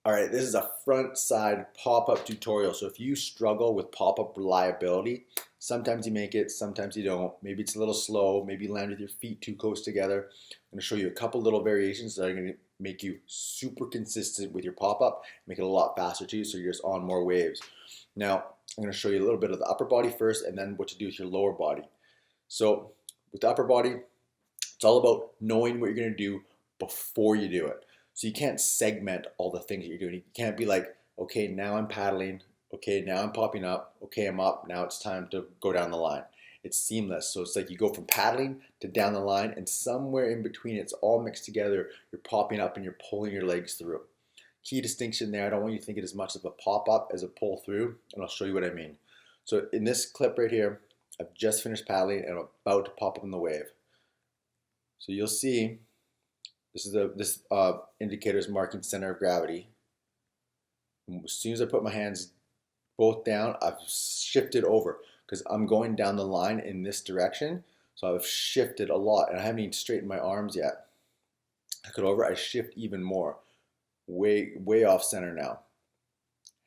All right, this is a front side pop-up tutorial. So if you struggle with pop-up reliability, sometimes you make it, sometimes you don't. Maybe it's a little slow, maybe you land with your feet too close together. I'm gonna show you a couple little variations that are gonna make you super consistent with your pop-up, make it a lot faster too, so you're just on more waves. Now, I'm gonna show you a little bit of the upper body first and then what to do with your lower body. So with the upper body, it's all about knowing what you're gonna do before you do it. So you can't segment all the things that you're doing. You can't be like, okay, now I'm paddling. Okay, now I'm popping up. Okay, I'm up. Now it's time to go down the line. It's seamless. So it's like you go from paddling to down the line, and somewhere in between, it's all mixed together. You're popping up and you're pulling your legs through. Key distinction there. I don't want you to think it as much of a pop up as a pull through, and I'll show you what I mean. So in this clip right here, I've just finished paddling and I'm about to pop up in the wave. So you'll see this indicator is marking center of gravity. And as soon as I put my hands both down, I've shifted over because I'm going down the line in this direction. So I've shifted a lot, and I haven't even straightened my arms yet. I cut over, I shift even more, way off center now.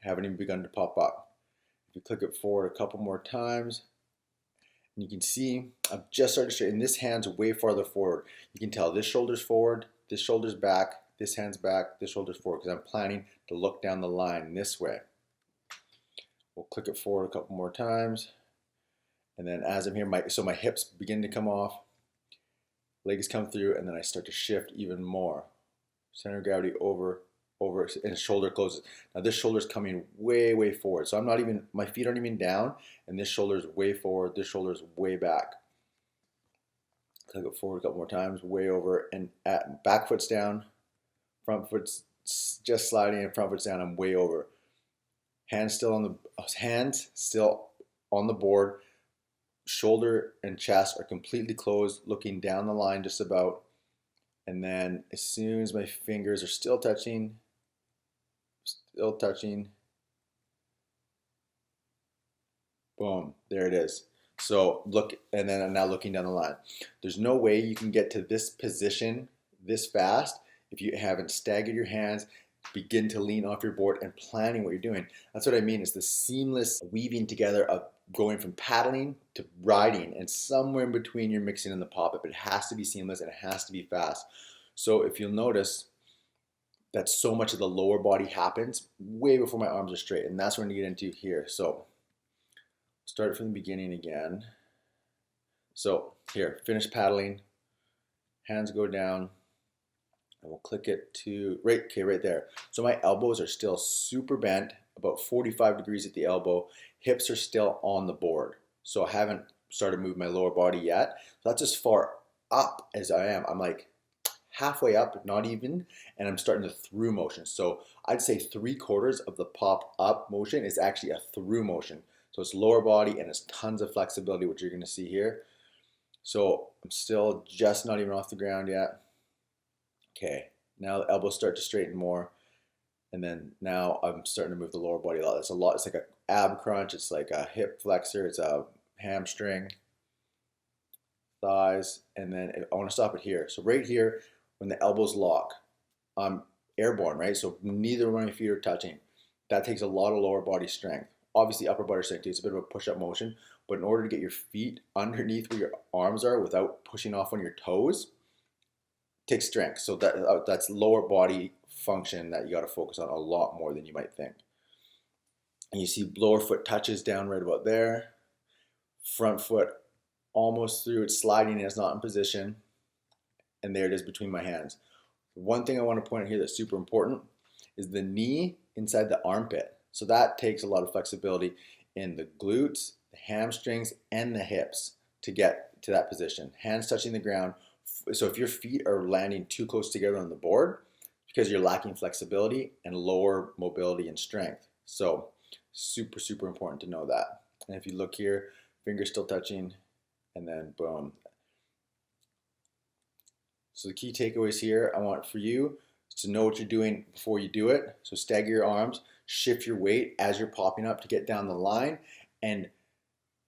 Haven't even begun to pop up. If you click it forward a couple more times, and you can see I've just started to straighten. This hand's way farther forward. You can tell this shoulder's forward, this shoulder's back, this hand's back, this shoulder's forward, because I'm planning to look down the line this way. We'll click it forward a couple more times. And then as I'm here, my hips begin to come off, legs come through, and then I start to shift even more. Center of gravity over, and shoulder closes. Now this shoulder's coming way forward. So my feet aren't even down, and this shoulder's way forward, this shoulder's way back. Click it forward a couple more times, way over, and back foot's down, front foot's just sliding, and front foot's down, I'm way over. Hands still on the board, shoulder and chest are completely closed, looking down the line just about. And then as soon as my fingers are still touching, boom, there it is. So look, and then I'm now looking down the line. There's no way you can get to this position this fast if you haven't staggered your hands, begin to lean off your board and planning what you're doing. That's what I mean, is the seamless weaving together of going from paddling to riding, and somewhere in between you're mixing in the pop-up. It has to be seamless and it has to be fast. So if you'll notice that so much of the lower body happens way before my arms are straight, and that's what I'm gonna get into here. So start from the beginning again. So here, finish paddling, hands go down, and we'll click it to right there. So my elbows are still super bent, about 45 degrees at the elbow. Hips are still on the board. So I haven't started moving my lower body yet. So that's as far up as I am. I'm like halfway up, not even, and I'm starting the through motion. So I'd say 3/4 of the pop up motion is actually a through motion. So it's lower body and it's tons of flexibility, which you're gonna see here. So I'm still just not even off the ground yet. Okay, now the elbows start to straighten more. And then now I'm starting to move the lower body a lot. It's a lot, it's like an ab crunch, it's like a hip flexor, it's a hamstring, thighs, and then I wanna stop it here. So right here, when the elbows lock, I'm airborne, right? So neither one of my feet are touching. That takes a lot of lower body strength. Obviously upper body strength too, it's a bit of a push-up motion, but in order to get your feet underneath where your arms are without pushing off on your toes, takes strength. So that's lower body function that you got to focus on a lot more than you might think. And you see lower foot touches down right about there. Front foot almost through, it's sliding and it's not in position. And there it is between my hands. One thing I want to point out here that's super important is the knee inside the armpit. So that takes a lot of flexibility in the glutes, the hamstrings, and the hips to get to that position. Hands touching the ground. So if your feet are landing too close together on the board, because you're lacking flexibility and lower mobility and strength. So super important to know that. And if you look here, fingers still touching, and then boom. So the key takeaways here I want for you is to know what you're doing before you do it. So stagger your arms, shift your weight as you're popping up to get down the line, and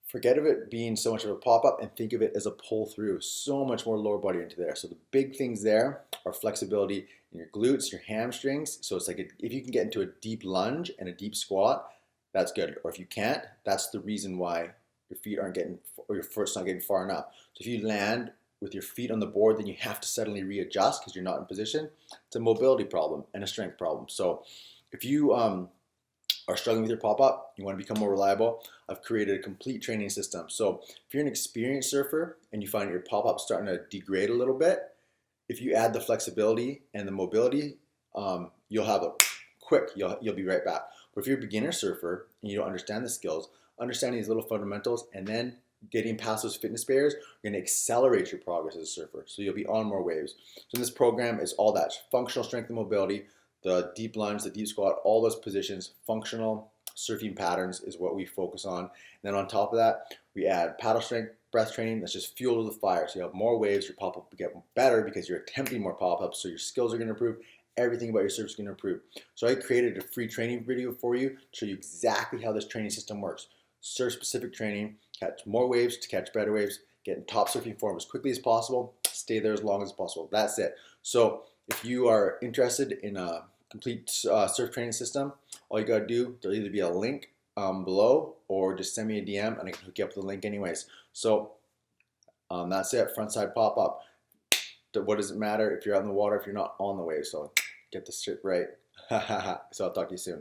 forget of it being so much of a pop-up and think of it as a pull through. So much more lower body into there. So the big things there are flexibility your glutes, your hamstrings. So it's like if you can get into a deep lunge and a deep squat, that's good. Or if you can't, that's the reason why your feet aren't getting, or your foot's not getting far enough. So if you land with your feet on the board, then you have to suddenly readjust because you're not in position. It's a mobility problem and a strength problem. So if you are struggling with your pop-up, you want to become more reliable, I've created a complete training system. So if you're an experienced surfer and you find your pop-up starting to degrade a little bit, if you add the flexibility and the mobility, you'll have a quick, you'll be right back. But if you're a beginner surfer and you don't understand the skills, understanding these little fundamentals and then getting past those fitness barriers are going to accelerate your progress as a surfer. So you'll be on more waves. So in this program is all that functional strength and mobility, the deep lunge, the deep squat, all those positions, functional surfing patterns is what we focus on. And then on top of that, we add paddle strength, breath training. That's just fuel to the fire. So you have more waves, your pop-up will get better because you're attempting more pop-ups. So your skills are going to improve. Everything about your surf is going to improve. So I created a free training video for you to show you exactly how this training system works. Surf-specific training, catch more waves to catch better waves, get in top surfing form as quickly as possible, stay there as long as possible. That's it. So if you are interested in a complete surf training system, all you got to do, there'll either be a link below or just send me a DM and I can hook you up with the link anyways. So that's it, frontside pop-up. What does it matter if you're out in the water if you're not on the wave? So get this shit right. So I'll talk to you soon.